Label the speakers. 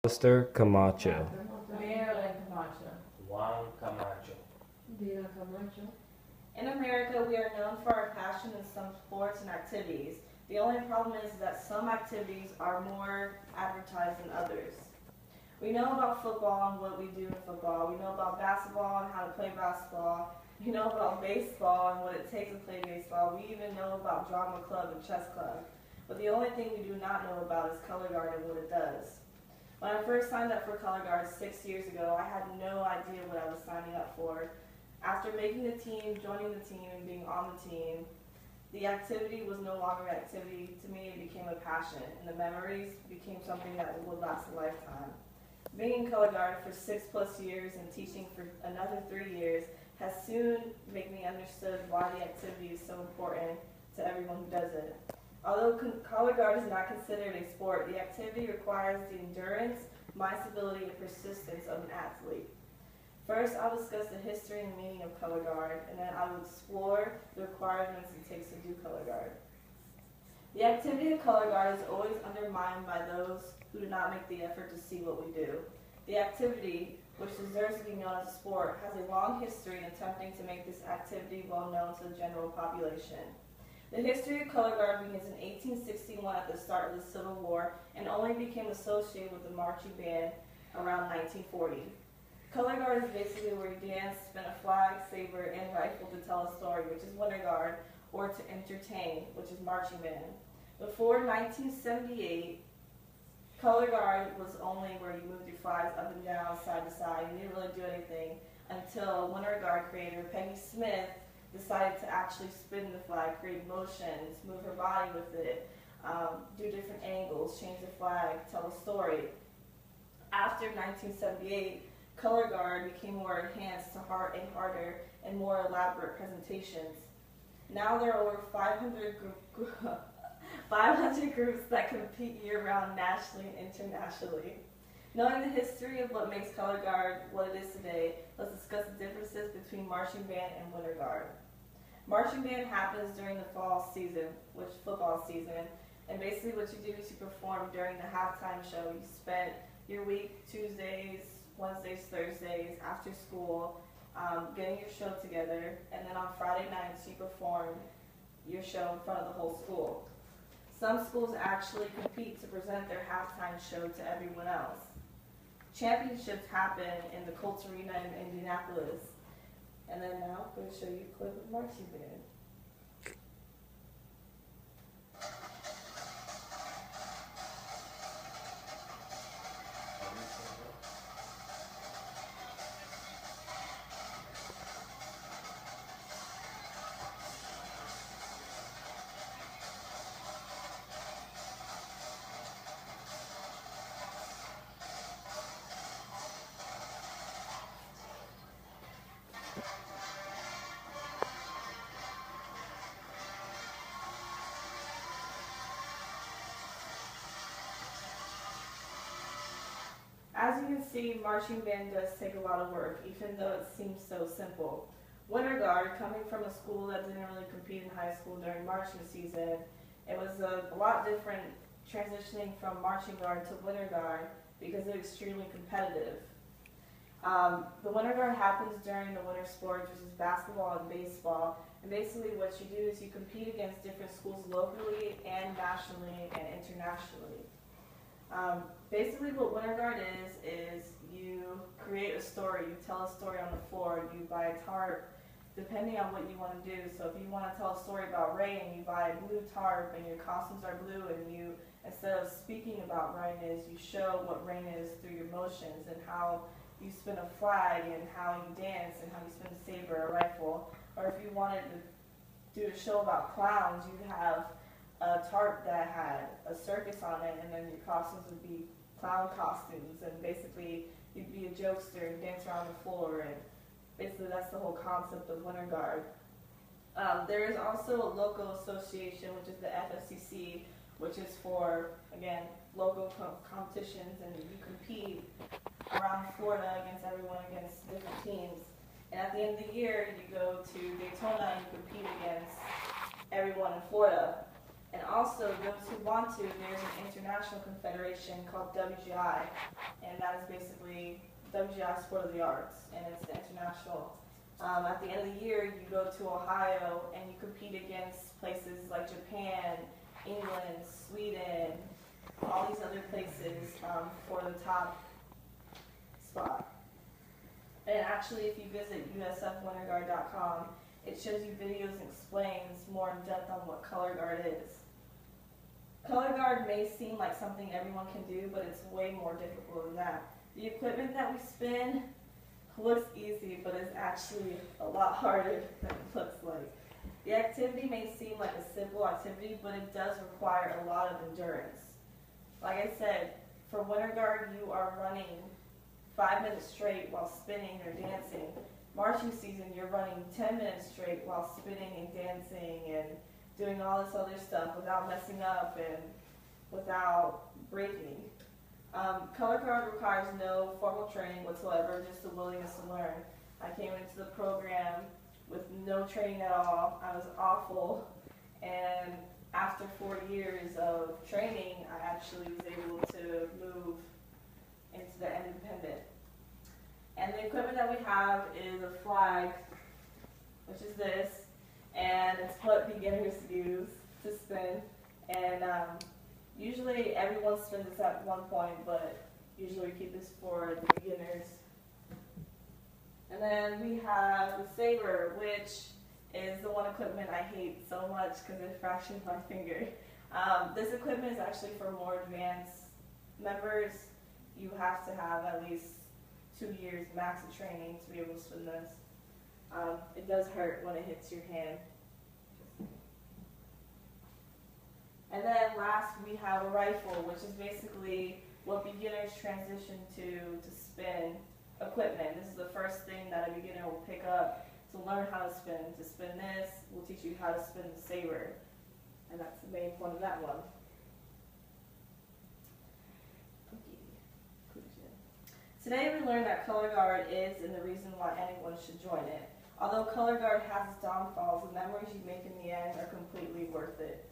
Speaker 1: Alistair Camacho.
Speaker 2: Marilyn Camacho.
Speaker 3: Juan Camacho.
Speaker 2: Dina Camacho.
Speaker 4: In America, we are known for our passion in some sports and activities. The only problem is that some activities are more advertised than others. We know about football and what we do in football. We know about basketball and how to play basketball. We know about baseball and what it takes to play baseball. We even know about drama club and chess club. But the only thing we do not know about is color guard and what it does. When I first signed up for color guard 6 years ago, I had no idea what I was signing up for. After making the team, joining the team, and being on the team, the activity was no longer an activity. To me, it became a passion, and the memories became something that would last a lifetime. Being in color guard for 6+ years and teaching for another 3 years has soon made me understood why the activity is so important to everyone who does it. Although color guard is not considered a sport, the activity requires the endurance, mind stability, and persistence of an athlete. First, I'll discuss the history and meaning of color guard, and then I will explore the requirements it takes to do color guard. The activity of color guard is always undermined by those who do not make the effort to see what we do. The activity, which deserves to be known as a sport, has a long history in attempting to make this activity well known to the general population. The history of color guard begins in 1861 at the start of the Civil War and only became associated with the marching band around 1940. Color guard is basically where you dance, spin a flag, saber, and rifle to tell a story, which is winter guard, or to entertain, which is marching band. Before 1978, color guard was only where you moved your flags up and down, side to side. You didn't really do anything until winter guard creator Peggy Smith decided to actually spin the flag, create motions, move her body with it, do different angles, change the flag, tell a story. After 1978, color guard became more enhanced to harder and more elaborate presentations. Now there are over 500 groups that compete year-round nationally and internationally. Knowing the history of what makes color guard what it is today, let's discuss the differences between marching band and winter guard. Marching band happens during the fall season, which is football season, and basically what you do is you perform during the halftime show. You spend your week, Tuesdays, Wednesdays, Thursdays, after school, getting your show together, and then on Friday nights you perform your show in front of the whole school. Some schools actually compete to present their halftime show to everyone else. Championships happen in the Colts Arena in Indianapolis. And then now I'm going to show you a clip of marching band. As you can see, marching band does take a lot of work, even though it seems so simple. Winter guard, coming from a school that didn't really compete in high school during marching season, it was a lot different transitioning from marching guard to winter guard because it's extremely competitive. The winter guard happens during the winter sports, which is basketball and baseball. And basically what you do is you compete against different schools locally and nationally and internationally. Basically what winter guard is you create a story, you tell a story on the floor, you buy a tarp, depending on what you want to do. So if you want to tell a story about rain, you buy a blue tarp and your costumes are blue, and you, instead of speaking about rain you show what rain is through your motions and how you spin a flag and how you dance and how you spin a saber or rifle. Or if you wanted to do a show about clowns, you'd have a tarp that had a circus on it, and then your costumes would be clown costumes, and basically you'd be a jokester and dance around the floor, and basically that's the whole concept of winter guard. There is also a local association, which is the FFCC, which is for, again, local competitions, and you compete around Florida against everyone, against different teams. And at the end of the year, you go to Daytona and you compete against everyone in Florida. And also, those who want to, there's an international confederation called WGI, and that is basically WGI Sport of the Arts, and it's the international. At the end of the year, you go to Ohio and you compete against places like Japan, England, Sweden, all these other places for the top spot. And actually, if you visit usfwinterguard.com, it shows you videos and explains more in depth on what color guard is. Color guard may seem like something everyone can do, but it's way more difficult than that. The equipment that we spin looks easy, but it's actually a lot harder than it looks like. The activity may seem like a simple activity, but it does require a lot of endurance. Like I said, for winter guard, you are running 5 minutes straight while spinning or dancing. Marching season, you're running 10 minutes straight while spinning and dancing and doing all this other stuff without messing up and without breaking. Color guard requires no formal training whatsoever, just a willingness to learn. I came into the program with no training at all. I was awful, and after 4 years of training, I actually was able to move into the independent. And the equipment that we have is a flag, which is this, and it's what beginners use to spin. And usually everyone spins this at one point, but usually we keep this for the beginners. And then we have the saber, which is the one equipment I hate so much because it fractured my finger. This equipment is actually for more advanced members. You have to have at least 2 years max of training to be able to spin this. It does hurt when it hits your hand. And then last we have a rifle, which is basically what beginners transition to spin equipment. This is the first thing that a beginner will pick up to learn how to spin. To spin this, we'll teach you how to spin the saber. And that's the main point of that one. Today we learned that color guard is and the reason why anyone should join it. Although color guard has its downfalls, the memories you make in the end are completely worth it.